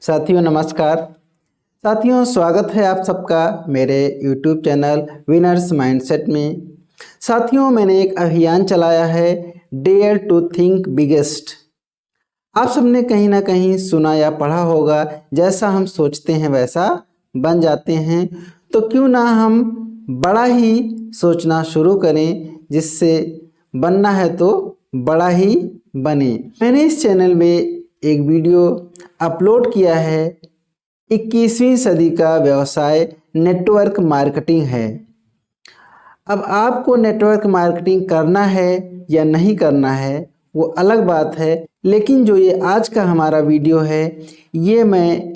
साथियों नमस्कार। साथियों स्वागत है आप सबका मेरे YouTube चैनल विनर्स माइंडसेट में। साथियों मैंने एक अभियान चलाया है डेयर टू थिंक बिगेस्ट। आप सबने कहीं ना कहीं सुना या पढ़ा होगा, जैसा हम सोचते हैं वैसा बन जाते हैं। तो क्यों ना हम बड़ा ही सोचना शुरू करें, जिससे बनना है तो बड़ा ही बने। मैंने इस चैनल में एक वीडियो अपलोड किया है, 21वीं सदी का व्यवसाय नेटवर्क मार्केटिंग है। अब आपको नेटवर्क मार्केटिंग करना है या नहीं करना है वो अलग बात है, लेकिन जो ये आज का हमारा वीडियो है ये मैं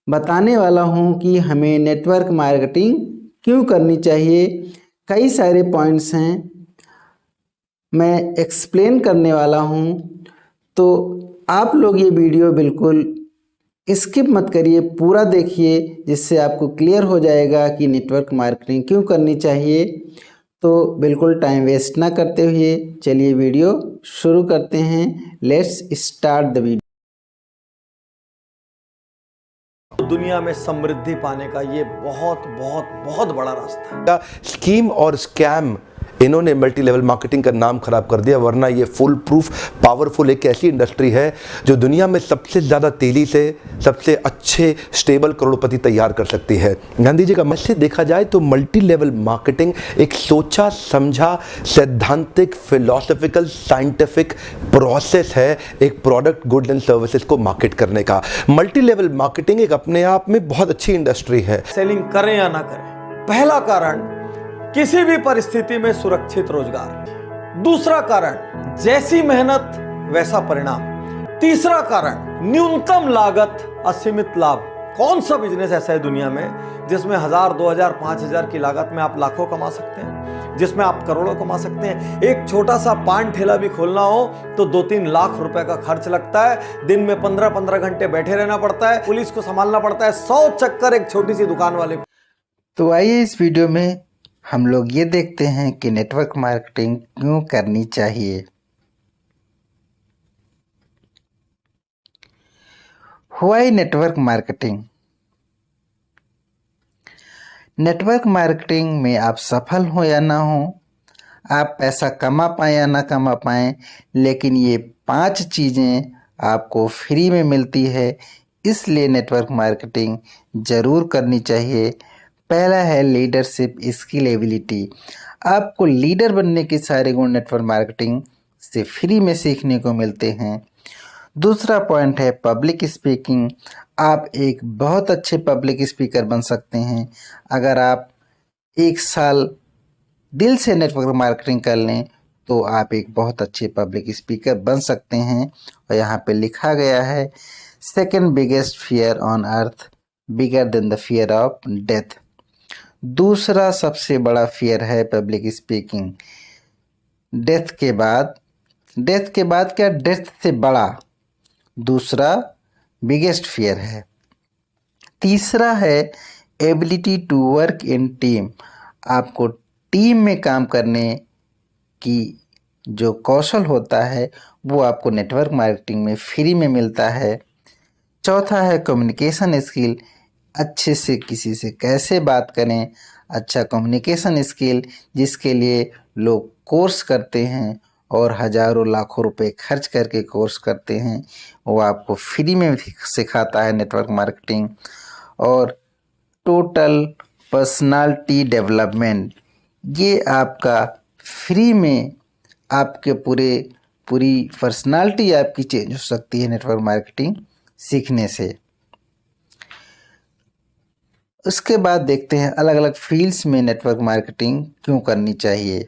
बताने वाला हूँ कि हमें नेटवर्क मार्केटिंग क्यों करनी चाहिए। कई सारे पॉइंट्स हैं, मैं एक्सप्लेन करने वाला हूँ। तो आप लोग ये वीडियो बिल्कुल स्किप मत करिए, पूरा देखिए, जिससे आपको क्लियर हो जाएगा कि नेटवर्क मार्केटिंग क्यों करनी चाहिए। तो बिल्कुल टाइम वेस्ट ना करते हुए चलिए वीडियो शुरू करते हैं। Let's start the video. दुनिया में समृद्धि पाने का ये बहुत बहुत बहुत बड़ा रास्ता है। स्कीम और स्कैम इन्होंने मल्टी लेवल मार्केटिंग का नाम खराब कर दिया, वरना ये फुल प्रूफ पावरफुल एक ऐसी इंडस्ट्री है जो दुनिया में सबसे ज़्यादा तेजी से सबसे अच्छे स्टेबल करोड़पति तैयार कर सकती है। गांधी जी का मैसेज देखा जाए तो मल्टी लेवल मार्केटिंग एक सोचा समझा सैद्धांतिक फिलोसफिकल साइंटिफिक प्रोसेस है एक प्रोडक्ट गुड्स एंड सर्विसेज को मार्केट करने का। मल्टी लेवल मार्केटिंग एक अपने आप में बहुत अच्छी इंडस्ट्री है। सेलिंग करें या ना करें, पहला कारण किसी भी परिस्थिति में सुरक्षित रोजगार। दूसरा कारण जैसी मेहनत वैसा परिणाम। तीसरा कारण न्यूनतम लागत असीमित लाभ। कौन सा बिजनेस ऐसा है दुनिया में जिसमें 1000, 2000, 5000 की लागत में आप लाखों कमा सकते हैं, जिसमें आप करोड़ों कमा सकते हैं। एक छोटा सा पान ठेला भी खोलना हो तो 2-3 लाख रुपए का खर्च लगता है। दिन में 15-15 घंटे बैठे रहना पड़ता है, पुलिस को संभालना पड़ता है, 100 चक्कर एक छोटी सी दुकान वाले। तो आइए इस वीडियो में हम लोग ये देखते हैं कि नेटवर्क मार्केटिंग क्यों करनी चाहिए। Why network marketing. Network marketing में आप सफल हो या ना हो, आप पैसा कमा पाएं या ना कमा पाएं, लेकिन ये 5 चीज़ें आपको फ्री में मिलती है, इसलिए नेटवर्क मार्केटिंग ज़रूर करनी चाहिए। पहला है लीडरशिप स्किल एबिलिटी। आपको लीडर बनने के सारे गुण नेटवर्क मार्केटिंग से फ्री में सीखने को मिलते हैं। दूसरा पॉइंट है पब्लिक स्पीकिंग। आप एक बहुत अच्छे पब्लिक स्पीकर बन सकते हैं अगर आप 1 साल दिल से नेटवर्क मार्केटिंग कर लें, तो आप एक बहुत अच्छे पब्लिक स्पीकर बन सकते हैं। और यहाँ पे लिखा गया है second biggest fear on earth bigger than the fear of death. दूसरा सबसे बड़ा फियर है पब्लिक स्पीकिंग। डेथ के बाद क्या, डेथ से बड़ा दूसरा बिगेस्ट फियर है। तीसरा है ability to work in team. आपको टीम में काम करने की जो कौशल होता है वो आपको नेटवर्क मार्केटिंग में फ्री में मिलता है। चौथा है कम्युनिकेशन स्किल। अच्छे से किसी से कैसे बात करें, अच्छा कम्युनिकेशन स्किल, जिसके लिए लोग कोर्स करते हैं और हजारों लाखों रुपए खर्च करके कोर्स करते हैं, वो आपको फ्री में सिखाता है नेटवर्क मार्केटिंग। और टोटल पर्सनालिटी डेवलपमेंट, ये आपका फ्री में आपके पूरी पर्सनालिटी आपकी चेंज हो सकती है नेटवर्क मार्केटिंग सीखने से। उसके बाद देखते हैं अलग अलग फील्ड्स में नेटवर्क मार्केटिंग क्यों करनी चाहिए।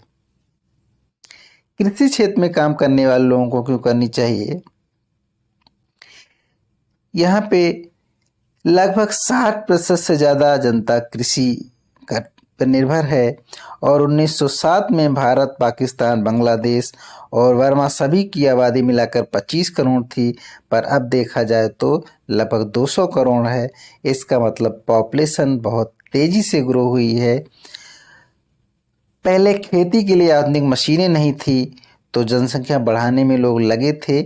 कृषि क्षेत्र में काम करने वाले लोगों को क्यों करनी चाहिए। यहाँ पे लगभग 60% से ज़्यादा जनता कृषि पर निर्भर है और 1907 में भारत, पाकिस्तान, बांग्लादेश और वर्मा सभी की आबादी मिलाकर 25 करोड़ थी, पर अब देखा जाए तो लगभग 200 करोड़ है। इसका मतलब पॉपुलेशन बहुत तेज़ी से ग्रो हुई है। पहले खेती के लिए आधुनिक मशीनें नहीं थी, तो जनसंख्या बढ़ाने में लोग लगे थे।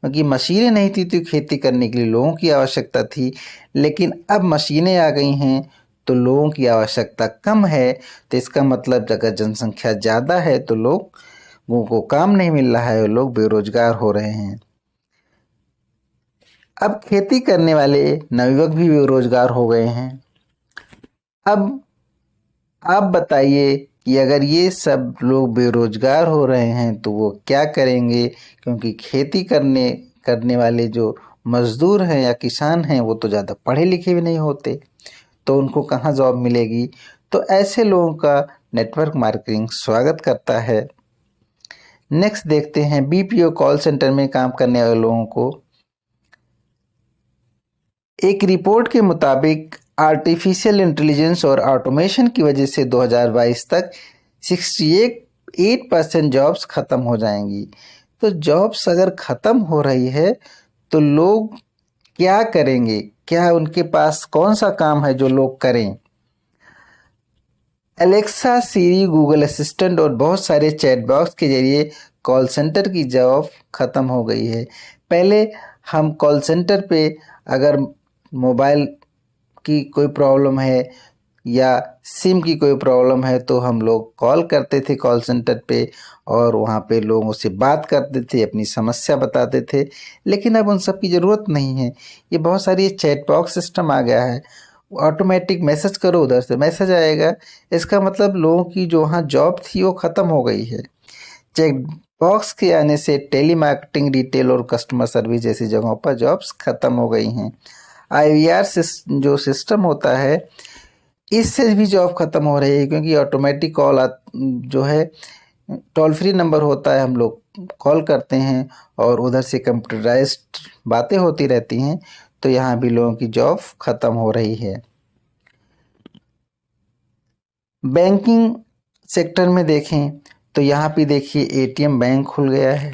क्योंकि मशीनें नहीं थी तो खेती करने के लिए लोगों की आवश्यकता थी, लेकिन अब मशीनें आ गई हैं तो लोगों की आवश्यकता कम है। तो इसका मतलब अगर जनसंख्या ज़्यादा है तो लोगों को काम नहीं मिल रहा है और लोग बेरोजगार हो रहे हैं। अब खेती करने वाले नवयुवक भी बेरोजगार हो गए हैं। अब आप बताइए कि अगर ये सब लोग बेरोजगार हो रहे हैं तो वो क्या करेंगे, क्योंकि खेती करने वाले जो मजदूर हैं या किसान हैं वो तो ज़्यादा पढ़े लिखे भी नहीं होते, तो उनको कहाँ जॉब मिलेगी। तो ऐसे लोगों का नेटवर्क मार्केटिंग स्वागत करता है। नेक्स्ट देखते हैं बीपीओ कॉल सेंटर में काम करने वाले लोगों को। एक रिपोर्ट के मुताबिक आर्टिफिशियल इंटेलिजेंस और ऑटोमेशन की वजह से 2022 तक 68% जॉब्स खत्म हो जाएंगी। तो जॉब्स अगर खत्म हो रही है तो लोग क्या करेंगे, क्या उनके पास कौन सा काम है जो लोग करें। एलेक्सा, सीरी, गूगल असिस्टेंट और बहुत सारे चैट बॉक्स के जरिए कॉल सेंटर की जॉब खत्म हो गई है। पहले हम कॉल सेंटर पे अगर मोबाइल की कोई प्रॉब्लम है या सिम की कोई प्रॉब्लम है तो हम लोग कॉल करते थे कॉल सेंटर पे और वहाँ पे लोगों से बात करते थे, अपनी समस्या बताते थे। लेकिन अब उन सब की ज़रूरत नहीं है। ये बहुत सारी चैट बॉक्स सिस्टम आ गया है, ऑटोमेटिक मैसेज करो उधर से मैसेज आएगा। इसका मतलब लोगों की जो वहाँ जॉब थी वो ख़त्म हो गई है। चैट बॉक्स के आने से टेली मार्केटिंग, रिटेल और कस्टमर सर्विस जैसी जगहों पर जॉब्स खत्म हो गई हैं। IVR जो सिस्टम होता है इससे भी जॉब खत्म हो रही है, क्योंकि ऑटोमेटिक कॉल जो है टोल फ्री नंबर होता है, हम लोग कॉल करते हैं और उधर से कंप्यूटराइज्ड बातें होती रहती हैं। तो यहाँ भी लोगों की जॉब खत्म हो रही है। बैंकिंग सेक्टर में देखें तो यहाँ पे देखिए ATM बैंक खुल गया है।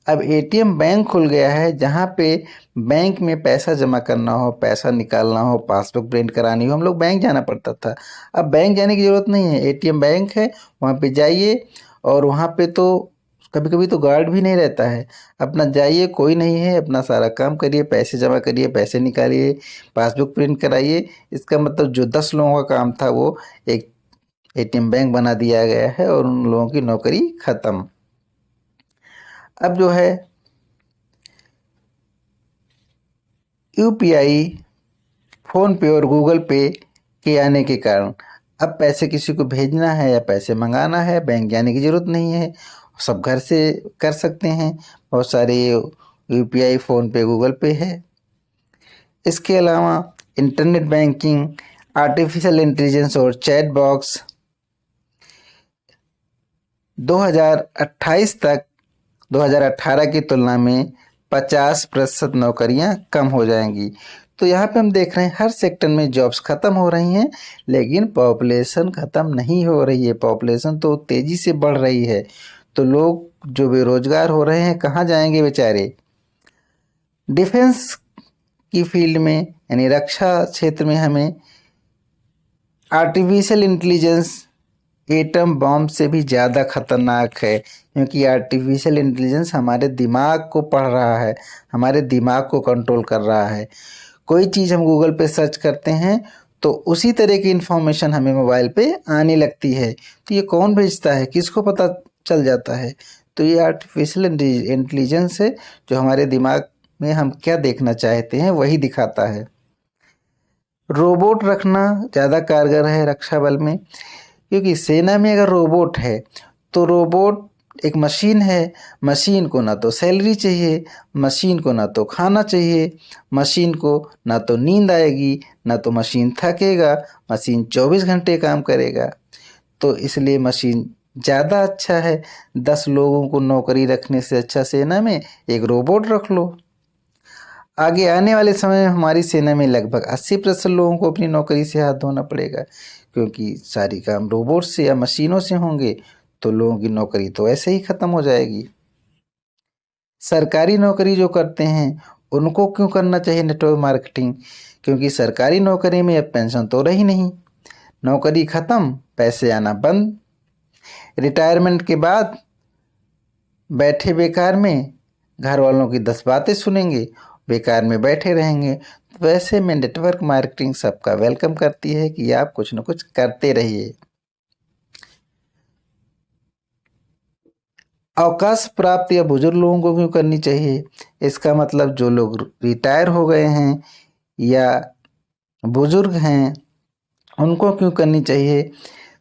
अब ATM बैंक खुल गया है जहाँ पे बैंक में पैसा जमा करना हो, पैसा निकालना हो, पासबुक प्रिंट करानी हो, हम लोग बैंक जाना पड़ता था। अब बैंक जाने की ज़रूरत नहीं है, ATM बैंक है, वहाँ पे जाइए और वहाँ पे तो कभी कभी तो गार्ड भी नहीं रहता है। अपना जाइए, कोई नहीं है, अपना सारा काम करिए, पैसे जमा करिए, पैसे निकालिए, पासबुक प्रिंट कराइए। इसका मतलब जो 10 लोगों का काम था वो एक ATM बैंक बना दिया गया है और उन लोगों की नौकरी ख़त्म। अब जो है UPI, फ़ोन पे और गूगल पे के आने के कारण अब पैसे किसी को भेजना है या पैसे मंगाना है, बैंक जाने की ज़रूरत नहीं है, सब घर से कर सकते हैं। बहुत सारे UPI, फ़ोन पे, गूगल पे है। इसके अलावा इंटरनेट बैंकिंग, आर्टिफिशियल इंटेलिजेंस और चैट बॉक्स 2028 तक 2018 की तुलना में 50% नौकरियां कम हो जाएंगी। तो यहाँ पे हम देख रहे हैं हर सेक्टर में जॉब्स ख़त्म हो रही हैं, लेकिन पॉपुलेशन ख़त्म नहीं हो रही है। पॉपुलेशन तो तेज़ी से बढ़ रही है। तो लोग जो बेरोजगार हो रहे हैं कहाँ जाएंगे बेचारे। डिफेंस की फील्ड में यानी रक्षा क्षेत्र में हमें आर्टिफिशियल इंटेलिजेंस एटम बॉम्ब से भी ज़्यादा खतरनाक है, क्योंकि आर्टिफिशियल इंटेलिजेंस हमारे दिमाग को पढ़ रहा है, हमारे दिमाग को कंट्रोल कर रहा है। कोई चीज़ हम गूगल पे सर्च करते हैं तो उसी तरह की इन्फॉर्मेशन हमें मोबाइल पे आने लगती है। तो ये कौन भेजता है, किसको पता चल जाता है। तो ये आर्टिफिशियल इंटेलिजेंस है जो हमारे दिमाग में हम क्या देखना चाहते हैं वही दिखाता है। रोबोट रखना ज़्यादा कारगर है रक्षा बल में, क्योंकि सेना में अगर रोबोट है तो रोबोट एक मशीन है। मशीन को ना तो सैलरी चाहिए, मशीन को ना तो खाना चाहिए, मशीन को ना तो नींद आएगी, ना तो मशीन थकेगा, मशीन 24 घंटे काम करेगा। तो इसलिए मशीन ज़्यादा अच्छा है। 10 लोगों को नौकरी रखने से अच्छा सेना में एक रोबोट रख लो। आगे आने वाले समय में हमारी सेना में लगभग 80% लोगों को अपनी नौकरी से हाथ धोना पड़ेगा, क्योंकि सारी काम रोबोट से या मशीनों से होंगे। तो लोगों की नौकरी तो ऐसे ही ख़त्म हो जाएगी। सरकारी नौकरी जो करते हैं उनको क्यों करना चाहिए नेटवर्क मार्केटिंग, क्योंकि सरकारी नौकरी में अब पेंशन तो रही नहीं, नौकरी ख़त्म, पैसे आना बंद। रिटायरमेंट के बाद बैठे बेकार में घर वालों की 10 बातें सुनेंगे, बेकार में बैठे रहेंगे। तो वैसे में नेटवर्क मार्केटिंग सबका वेलकम करती है कि आप कुछ न कुछ करते रहिए। अवकाश प्राप्त या बुजुर्ग लोगों को क्यों करनी चाहिए? इसका मतलब जो लोग रिटायर हो गए हैं या बुजुर्ग हैं उनको क्यों करनी चाहिए?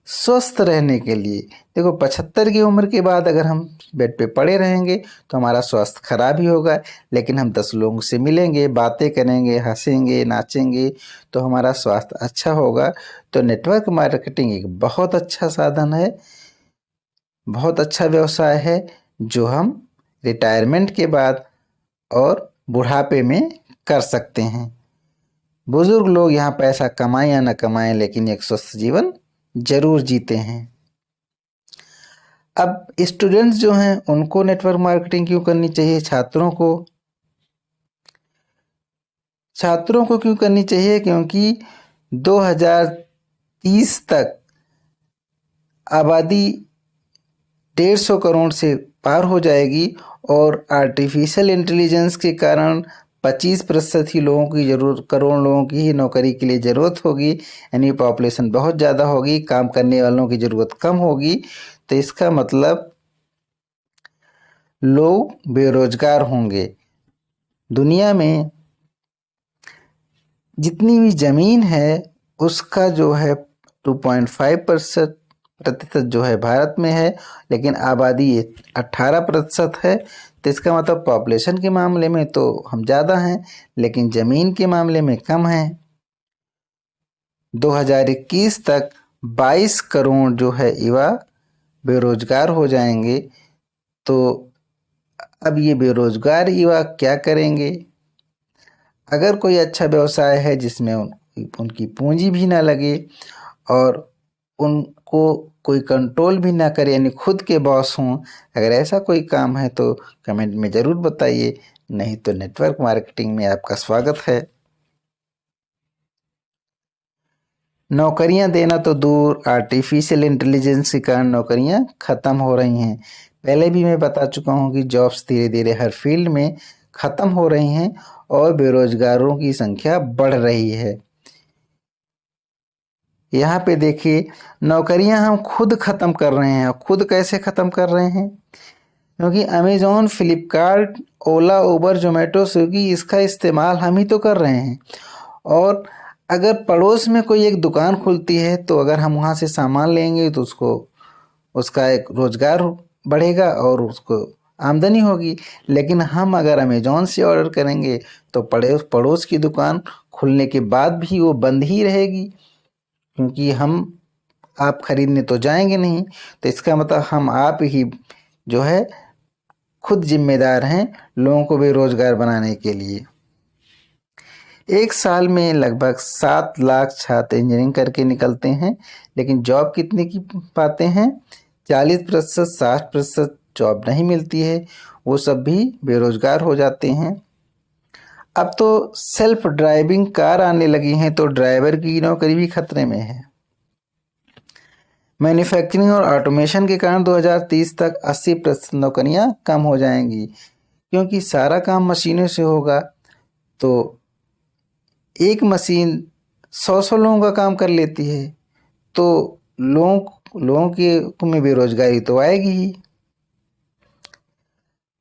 स्वस्थ रहने के लिए। देखो 75 की उम्र के बाद अगर हम बेड पे पड़े रहेंगे तो हमारा स्वास्थ्य खराब ही होगा, लेकिन हम 10 लोगों से मिलेंगे, बातें करेंगे, हंसेंगे, नाचेंगे तो हमारा स्वास्थ्य अच्छा होगा। तो नेटवर्क मार्केटिंग एक बहुत अच्छा साधन है, बहुत अच्छा व्यवसाय है जो हम रिटायरमेंट के बाद और बुढ़ापे में कर सकते हैं। बुजुर्ग लोग यहाँ पैसा कमाएं या न कमाएं लेकिन एक स्वस्थ जीवन जरूर जीते हैं। अब स्टूडेंट्स जो हैं उनको नेटवर्क मार्केटिंग क्यों करनी चाहिए? छात्रों को क्यों करनी चाहिए? क्योंकि 2030 तक आबादी 150 करोड़ से पार हो जाएगी और आर्टिफिशियल इंटेलिजेंस के कारण 25% ही करोड़ लोगों की ही नौकरी के लिए ज़रूरत होगी, यानी पॉपुलेशन बहुत ज़्यादा होगी, काम करने वालों की ज़रूरत कम होगी। तो इसका मतलब लोग बेरोजगार होंगे। दुनिया में जितनी भी ज़मीन है उसका जो है 2.5% जो है भारत में है, लेकिन आबादी 18% है। तो इसका मतलब पॉपुलेशन के मामले में तो हम ज़्यादा हैं लेकिन ज़मीन के मामले में कम हैं। 2021 तक 22 करोड़ जो है युवा बेरोजगार हो जाएंगे। तो अब ये बेरोजगार युवा क्या करेंगे? अगर कोई अच्छा व्यवसाय है जिसमें उनकी पूंजी भी ना लगे और उनको कोई कंट्रोल भी ना करे, यानी खुद के बॉस हों, अगर ऐसा कोई काम है तो कमेंट में ज़रूर बताइए। नहीं तो नेटवर्क मार्केटिंग में आपका स्वागत है। नौकरियां देना तो दूर, आर्टिफिशियल इंटेलिजेंस के कारण नौकरियां ख़त्म हो रही हैं। पहले भी मैं बता चुका हूं कि जॉब्स धीरे धीरे हर फील्ड में ख़त्म हो रही हैं और बेरोजगारों की संख्या बढ़ रही है। यहाँ पे देखिए, नौकरियां हम खुद ख़त्म कर रहे हैं। खुद कैसे ख़त्म कर रहे हैं? क्योंकि अमेज़ॉन, फ्लिपकार्ट, ओला, उबर, जोमेटो, स्विगी, इसका इस्तेमाल हम ही तो कर रहे हैं। और अगर पड़ोस में कोई एक दुकान खुलती है तो अगर हम वहाँ से सामान लेंगे तो उसका एक रोज़गार बढ़ेगा और उसको आमदनी होगी। लेकिन हम अगर अमेज़ॉन से ऑर्डर करेंगे तो पड़ोस की दुकान खुलने के बाद भी वो बंद ही रहेगी, क्योंकि आप खरीदने तो जाएंगे नहीं। तो इसका मतलब हम आप ही जो है खुद जिम्मेदार हैं लोगों को बेरोजगार बनाने के लिए। एक साल में लगभग 7 लाख छात्र इंजीनियरिंग करके निकलते हैं, लेकिन जॉब कितने की पाते हैं? 40%, 60% जॉब नहीं मिलती है, वो सब भी बेरोजगार हो जाते हैं। अब तो सेल्फ ड्राइविंग कार आने लगी हैं तो ड्राइवर की नौकरी भी खतरे में है। मैन्युफैक्चरिंग और ऑटोमेशन के कारण 2030 तक 80% नौकरियां कम हो जाएंगी, क्योंकि सारा काम मशीनों से होगा। तो एक मशीन 100 लोगों का काम कर लेती है, तो लोगों के में बेरोजगारी तो आएगी ही।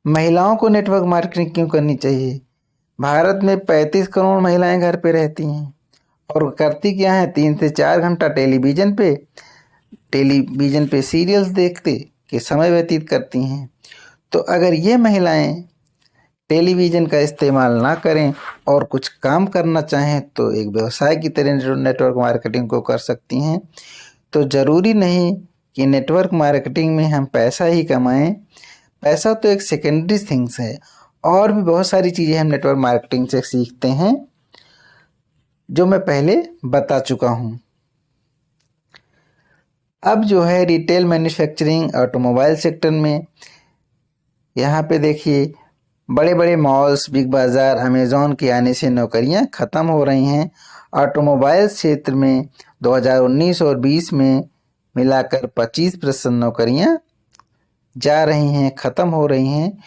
महिलाओं को नेटवर्क मार्केटिंग क्यों करनी चाहिए? भारत में 35 करोड़ महिलाएं घर पे रहती हैं और करती क्या है? 3 से 4 घंटा टेलीविज़न पे सीरियल्स देखते के समय व्यतीत करती हैं। तो अगर ये महिलाएं टेलीविज़न का इस्तेमाल ना करें और कुछ काम करना चाहें तो एक व्यवसाय की तरह नेटवर्क मार्केटिंग को कर सकती हैं। तो ज़रूरी नहीं कि नेटवर्क मार्केटिंग में हम पैसा ही कमाएं। पैसा तो एक सेकेंडरी थिंग्स है, और भी बहुत सारी चीज़ें हम नेटवर्क मार्केटिंग से सीखते हैं जो मैं पहले बता चुका हूँ। अब जो है रिटेल, मैन्युफैक्चरिंग, ऑटोमोबाइल सेक्टर में यहाँ पे देखिए, बड़े बड़े मॉल्स, बिग बाज़ार, अमेज़ॉन के आने से नौकरियाँ ख़त्म हो रही हैं। ऑटोमोबाइल क्षेत्र में 2019 और 20 में मिलाकर 25% नौकरियाँ जा रही हैं, ख़त्म हो रही हैं।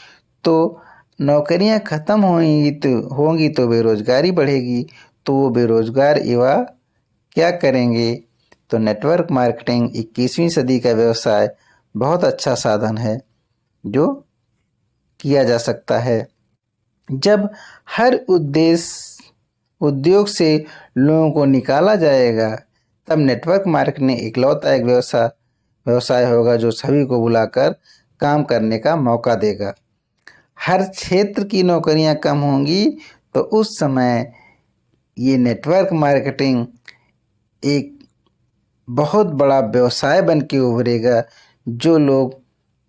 तो नौकरियां खत्म होंगी तो बेरोजगारी बढ़ेगी, तो वो बेरोजगार युवा क्या करेंगे? तो नेटवर्क मार्केटिंग 21वीं सदी का व्यवसाय बहुत अच्छा साधन है जो किया जा सकता है। जब हर उद्योग से लोगों को निकाला जाएगा, तब नेटवर्क मार्केटिंग इकलौता एक व्यवसाय होगा जो सभी को बुलाकर काम करने का मौका देगा। हर क्षेत्र की नौकरियां कम होंगी, तो उस समय ये नेटवर्क मार्केटिंग एक बहुत बड़ा व्यवसाय बन के उभरेगा, जो लोग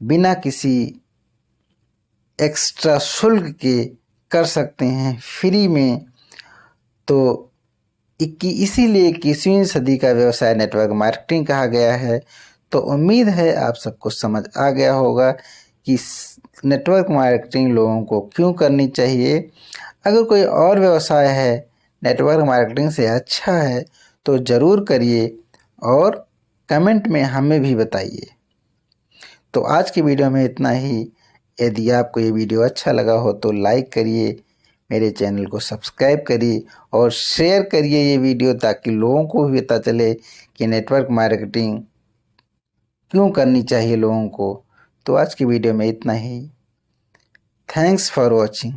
बिना किसी एक्स्ट्रा शुल्क के कर सकते हैं, फ्री में। तो इसीलिए 21वीं सदी का व्यवसाय नेटवर्क मार्केटिंग कहा गया है। तो उम्मीद है आप सबको समझ आ गया होगा कि नेटवर्क मार्केटिंग लोगों को क्यों करनी चाहिए। अगर कोई और व्यवसाय है नेटवर्क मार्केटिंग से अच्छा है तो ज़रूर करिए और कमेंट में हमें भी बताइए। तो आज की वीडियो में इतना ही। यदि आपको ये वीडियो अच्छा लगा हो तो लाइक करिए, मेरे चैनल को सब्सक्राइब करिए और शेयर करिए ये वीडियो, ताकि लोगों को भी पता चले कि नेटवर्क मार्केटिंग क्यों करनी चाहिए लोगों को। तो आज की वीडियो में इतना ही। Thanks for watching.